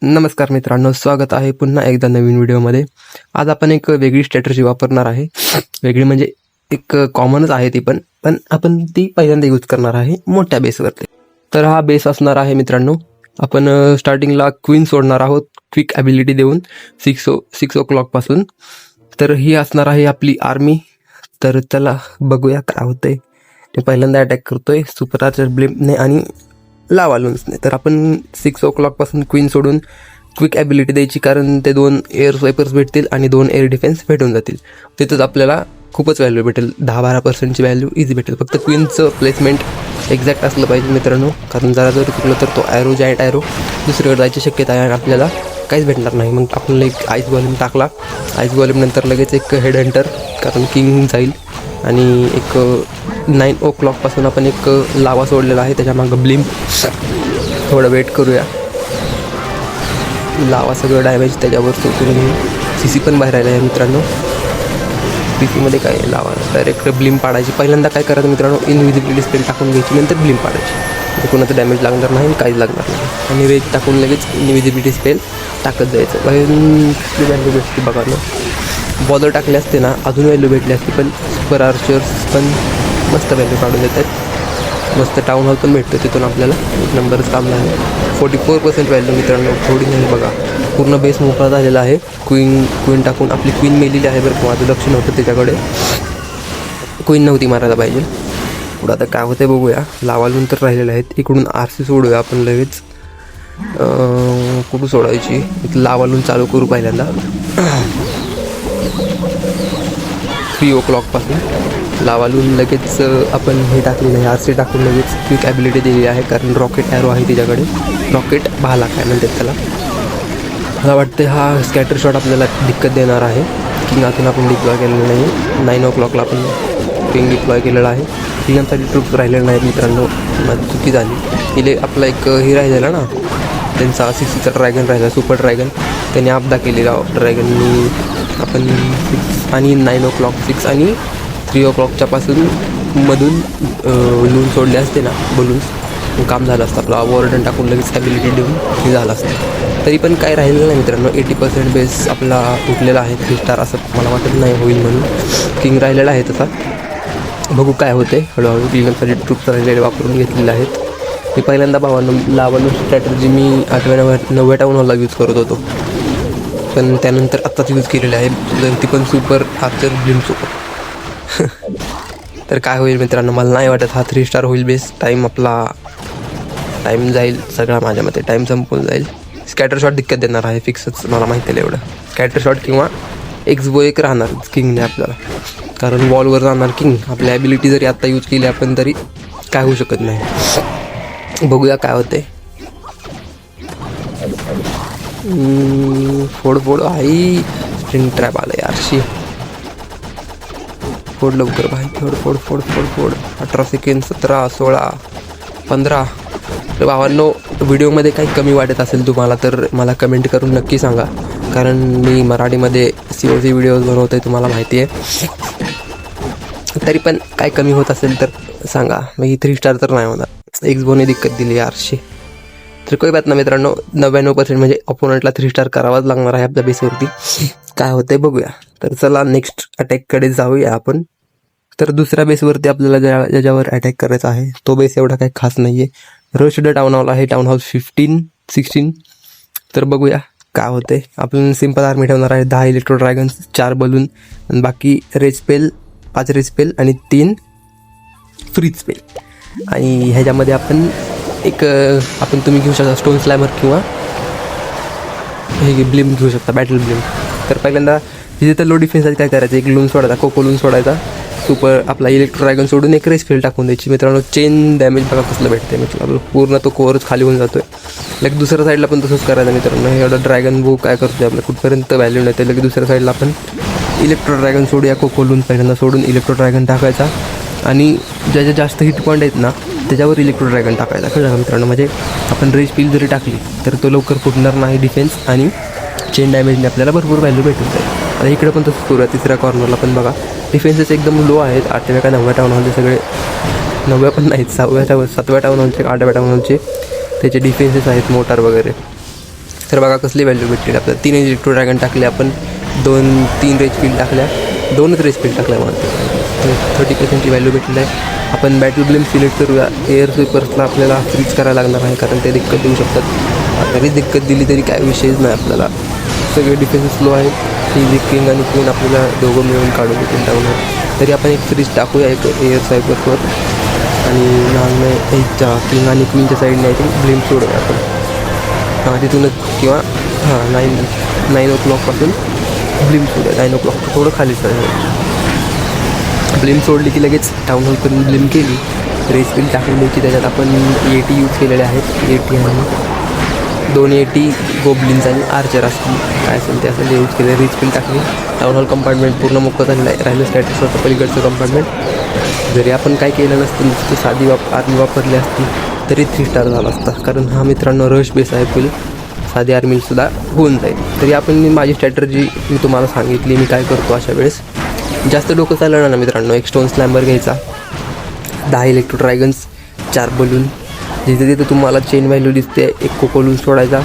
नमस्कार मित्रांनो, स्वागत आहे पुन्हा एकदा नवीन व्हिडिओमध्ये. आज आपण एक वेगळी स्ट्रॅटर्जी वापरणार आहे. वेगळी म्हणजे एक कॉमनच आहे ती, पण आपण ती पहिल्यांदा यूज करणार आहे मोठ्या बेसवरती. तर हा बेस असणार आहे मित्रांनो, आपण स्टार्टिंगला क्वीन सोडणार आहोत क्विक ॲबिलिटी देऊन 6 o'clock पासून. तर ही असणार आहे आपली आर्मी. तर चला बघूया काय होतंय. ते पहिल्यांदा अटॅक करतोय सुपर आर्चर ब्लिम्पने आणि लावा लुन्सने. तर आपण 6 o'clock पासून क्वीन सोडून क्विक ॲबिलिटी द्यायची, कारण ते 2 एअर स्वायपर्स भेटतील आणि 2 एअर डिफेन्स भेटून जातील. तिथंच आपल्याला खूपच व्हॅल्यू भेटेल, 10-12% व्हॅल्यू इझी भेटेल. फक्त क्वीनचं प्लेसमेंट एक्झॅक्ट असलं पाहिजे मित्रांनो, कारण जरा जर चुकलं तर तो ॲरो जायंट ॲरो दुसरीकडे जायची शक्यता आहे आणि आपल्याला काहीच भेटणार नाही. मग आपण एक आईस वॉल्यूम टाकला, आईस वॉल्यूम नंतर लगेच एक हेड हंटर, कारण किंग जाईल. आणि एक 9 o'clock पासून आपण एक लावा सोडलेला आहे, त्याच्यामागं ब्लिम्प. थोडं वेट करूया. लावा सगळं डॅमेज त्याच्यावर करून CC पण बाहेर आलं आहे मित्रांनो. CCमध्ये काय लावा डायरेक्ट ब्लिम्प पाडायची. पहिल्यांदा काय करायचं मित्रांनो, इनविजिबिलिटी स्पेल टाकून घ्यायची, नंतर ब्लिम्प पाडायची. म्हणजे कोणाचं डॅमेज लागणार नाही, काहीच लागणार नाही. आणि रेज टाकून लगेच इनविजिबिलिटी स्पेल टाकत जायचं. व्हॅल्यू भेटते बघा ना. बॉलर टाकले असते ना अजून व्हॅल्यू भेटली असते, पण सुपर आर्चर्स पण मस्त व्हॅल्यू काढून देतात. मस्त टाऊन हॉल पण भेटतो तिथून आपल्याला. एक नंबरच काम नाही. 44% व्हॅल्यू मित्रांनो, थोडी नाही बघा. पूर्ण बेस मोकळा झालेला आहे. क्वीन टाकून आपली क्वीन मेलेली आहे बरं. माझं लक्ष नव्हतं त्याच्याकडे, क्वीन नव्हती मारायला पाहिजे. पुढं आता काय होतं बघूया. लावालून तर राहिलेले आहेत. इकडून RC सोडूया आपण लगेच. कुठं सोडायची, लावालून चालू करू पहिल्यांदा 3 o'clock पासून. लावालून लगेच आपण हे टाकलेलं आहे, RC टाकून लगेच क्विक ॲबिलिटी दिलेली आहे, कारण रॉकेट ॲरो आहे तिच्याकडे. रॉकेट भाला काय म्हणतात त्याला. मला वाटतं हा स्कॅटर शॉट आपल्याला दिक्कत देणार आहे. किंगातून आपण डिप्लॉय केलेलं नाही. 9 o'clockला आपण किंग डिप्लॉय केलेला आहे. किंगांसाठी ट्रूप्स राहिलेलं नाहीत मित्रांनो, माझी चुकी झाली. इले आपला एक हे राहिलेला ना, त्यांचा 6चा ड्रॅगन राहिला, सुपर ड्रॅगन. त्याने आपदा केलेला ड्रॅगननी. आपण 6 आणि 9 o'clock 6 आणि 3 o'clockच्या पासून मधून लून सोडले असते ना बलून्स, काम झालं असतं. आपला वॉर्डन टाकून लगेच ॲबिलिटी देऊन हे झालं असतं. तरी पण काय राहिलेलं नाही मित्रांनो. 80% बेस आपला उठलेला आहे. 3 स्टार असं मला वाटत नाही होईल म्हणून. किंग राहिलेला आहे तसा. बघू काय होते हळूहळू. किंगसाठी ट्रूप्स राहिलेले वापरून घेतलेले आहेत. मी पहिल्यांदा लावालून स्ट्रॅटर्जी मी 8व्या-9व्या टाऊन हॉलला यूज करत होतो, पण त्यानंतर आत्ताच यूज केलेली आहे. ती पण सुपर आर्चर ब्लिम्प सुपर. तर काय होईल मित्रांनो, मला नाही वाटत हा 3 स्टार होईल बेस. टाईम जाईल सगळा, माझ्या मते टाईम संपून जाईल. स्कॅटर शॉट दिक्कत देणार आहे फिक्सच, मला माहिती आहे एवढं. स्कॅटर शॉट किंवा एक्सबो एक राहणार किंगने आपल्याला, कारण वॉलवर जाणार किंग. आपली ॲबिलिटी जरी आत्ता यूज केली आपण तरी काय होऊ शकत नाही. बघूया काय होते. फोड आई स्प्रिंग ट्रॅप आलं यारशी. फोड लवकर भाई, फोड. 18 सेकंड, 17, 16, 15. तर भावांनो, व्हिडिओमध्ये काही कमी वाटत असेल तुम्हाला तर मला कमेंट करून नक्की सांगा, कारण मी मराठीमध्ये COC व्हिडिओज बनवतो आहे, तुम्हाला माहिती आहे. तरी पण काय कमी होत असेल तर सांगा. मी 3 स्टार तर नाही होणार. एक्सबोने दिक्कत दिली यारशी. तर काही बात ना मित्रांनो, 99% म्हणजे अपोनंटला 3 स्टार करावाच लागणार आहे आपल्या बेसवरती. काय होतंय बघूया. तर चला नेक्स्ट अटॅककडे जाऊया आपण. तर दुसऱ्या बेसवरती आपल्याला ज्याच्यावर अटॅक करायचा आहे तो बेस एवढा काही खास नाही आहे. रशड टाऊन हॉल आहे, टाऊन हॉल 15-16. तर बघूया काय होते. आपण सिम्पल आर्मी ठेवणार आहे. 10 इलेक्ट्रो ड्रॅगन्स, 4 बलून, आणि बाकी रेज स्पेल, 5 रेज स्पेल आणि 3 फ्रीज स्पेल. आणि ह्याच्यामध्ये आपण तुम्ही घेऊ शकता स्टोन स्लॅमर किंवा हे ब्लिम्प घेऊ शकता, बॅटल ब्लिम्प. तर पहिल्यांदा तिथे तर लो डिफेन्ससाठी काय करायचं, एक लून सोडायचा, कोको लून सोडायचा. सुपर आपला इलेक्ट्रो ड्रॅगन सोडून एक रेस फील्ड टाकून द्यायची मित्रांनो. चेन डॅमेज बघा कसलं भेटते मित्रांनो, पूर्ण तो कोअरच खाली होऊन जातो आहे. लगेच दुसऱ्या साईडला पण तसंच करायचं मित्रांनो. हे एवढं ड्रॅगन बू काय करतो आपलं, कुठपर्यंत व्हॅल्यू नाही ते. लगेच दुसऱ्या साईडला आपण इलेक्ट्रो ड्रॅगन सोडूया, कोको लून पहिल्यांदा सोडून इलेक्ट्रो ड्रॅगन टाकायचा. आणि ज्याच्या जास्त हिट पॉईंट आहेत ना त्याच्यावर इलेक्ट्रो ड्रॅगन टाकायचा. कळलं का मित्रांनो. म्हणजे आपण रेस फील्ड जरी टाकली तर तो लवकर फुटणार नाही डिफेन्स, आणि चेन डॅमेजने आपल्याला भरपूर व्हॅल्यू भेटून जाईल. आता इकडे पण तसंच करूया. तिसऱ्या कॉर्नरला पण बघा डिफेन्सेस एकदम लो आहेत. 8व्या का 9व्या टाऊन हॉलचे सगळे, 9व्या पण नाहीत, 7व्या टाऊन हॉलचे, 8व्या टाऊन हॉलचे त्याचे डिफेन्सेस आहेत, मोटार वगैरे. तर बघा कसली व्हॅल्यू भेटली आपल्याला. 3 इलेक्ट्रो ड्रॅगन टाकले आपण, 2-3 रेज फील्ड टाकल्या, 2च रेज फील्ड टाकल्या म्हणतो. 30%ची व्हॅल्यू भेटलेली आहे. आपण बॅटल ब्लेम सिलेक्ट करूया. एअर स्वीपर्सला आपल्याला फ्रीज करायला लागणार आहे कारण ते दिक्कत देऊ शकतात. जरी दिक्कत दिली तरी काय विषयच नाही आपल्याला. सगळे डिफेन्स स्लो आहेत. ही किंग आणि क्वीन आपल्याला दोघं मिळून काढून देतील डाऊनवर. तरी आपण एक फ्रीज टाकूया एक एअर स्वायपर्सवर आणि लहान एकच्या किंग आणि क्वीनच्या साईडने आहे ते ब्लेम सोडूया आपण. तिथूनच किंवा 9 o'clockपासून ब्लिम सोडूया. 9 o'clock थोडं खाली चालेल. ब्लिम सोडली की लगेच टाऊन हॉल करून ब्लिम केली. रेस बिल टाकली की त्याच्यात आपण AT यूज केलेले आहेत. AT आणि 2 AT गोब्लिन्स आणि आर्चर असतील काय असेल ते असेल यूज केले. रेस बिल टाकली. टाऊन हॉल कंपार्टमेंट पूर्ण मोकळं झालेलं आहे. राहिलं स्टॅटसचं पलीकडचं कंपार्टमेंट. जरी आपण काय केलं नसतं नुसतं साधी आर्मी वापरली असती तरी 3 स्टार झाला असता. कारण हा मित्रांनो रश बेस आहे फुल. साधी आर्मीसुद्धा होऊन जाईल. तरी आपण माझी स्ट्रॅटर्जी मी तुम्हाला सांगितली मी काय करतो अशा वेळेस. जास्त डोकं चालणार ना मित्रांनो. एक स्टोन स्लॅम्बर घ्यायचा, 10 इलेक्ट्रो ड्रॅगन्स, 4 बलून, जिथे तिथे तुम्हाला चेन व्हॅल्यू दिसते एक कोकोलून सोडायचा,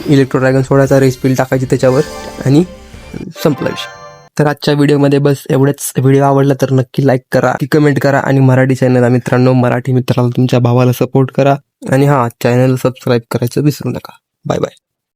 इलेक्ट्रो ड्रॅगन सोडायचा, रेस बिल टाकायची त्याच्यावर आणि संपला विषय. तर आजच्या व्हिडिओमध्ये बस एवढंच. व्हिडिओ आवडला तर नक्की लाईक करा, की कमेंट करा आणि मराठी चॅनल मित्रांनो मराठी मित्राला तुमच्या भावाला सपोर्ट करा आणि चॅनल सबस्क्राईब करायचं विसरू नका. Bye bye.